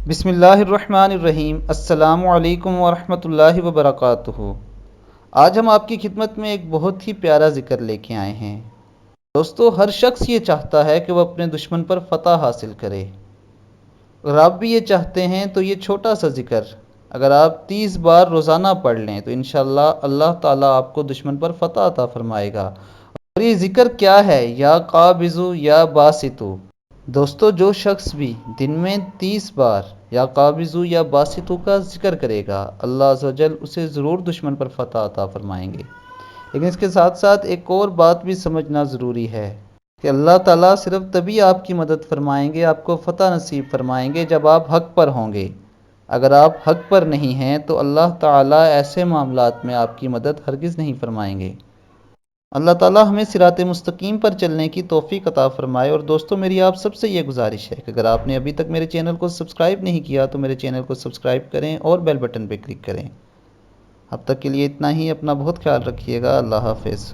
بسم اللہ الرحمن الرحیم۔ السلام علیکم ورحمۃ اللہ وبرکاتہ۔ آج ہم آپ کی خدمت میں ایک بہت ہی پیارا ذکر لے کے آئے ہیں۔ دوستو، ہر شخص یہ چاہتا ہے کہ وہ اپنے دشمن پر فتح حاصل کرے۔ اگر آپ بھی یہ چاہتے ہیں تو یہ چھوٹا سا ذکر اگر آپ 30 بار روزانہ پڑھ لیں تو انشاءاللہ اللہ تعالیٰ آپ کو دشمن پر فتح عطا فرمائے گا۔ اور یہ ذکر کیا ہے؟ یا قابضو یا باسطو۔ دوستو، جو شخص بھی دن میں 30 بار یا قابضو یا باسطو کا ذکر کرے گا، اللہ عز و جل اسے ضرور دشمن پر فتح عطا فرمائیں گے۔ لیکن اس کے ساتھ ساتھ ایک اور بات بھی سمجھنا ضروری ہے کہ اللہ تعالیٰ صرف تبھی آپ کی مدد فرمائیں گے، آپ کو فتح نصیب فرمائیں گے جب آپ حق پر ہوں گے۔ اگر آپ حق پر نہیں ہیں تو اللہ تعالیٰ ایسے معاملات میں آپ کی مدد ہرگز نہیں فرمائیں گے۔ اللہ تعالیٰ ہمیں صراط مستقیم پر چلنے کی توفیق عطا فرمائے۔ اور دوستو، میری آپ سب سے یہ گزارش ہے کہ اگر آپ نے ابھی تک میرے چینل کو سبسکرائب نہیں کیا تو میرے چینل کو سبسکرائب کریں اور بیل بٹن پہ کلک کریں۔ اب تک کے لیے اتنا ہی۔ اپنا بہت خیال رکھیے گا۔ اللہ حافظ۔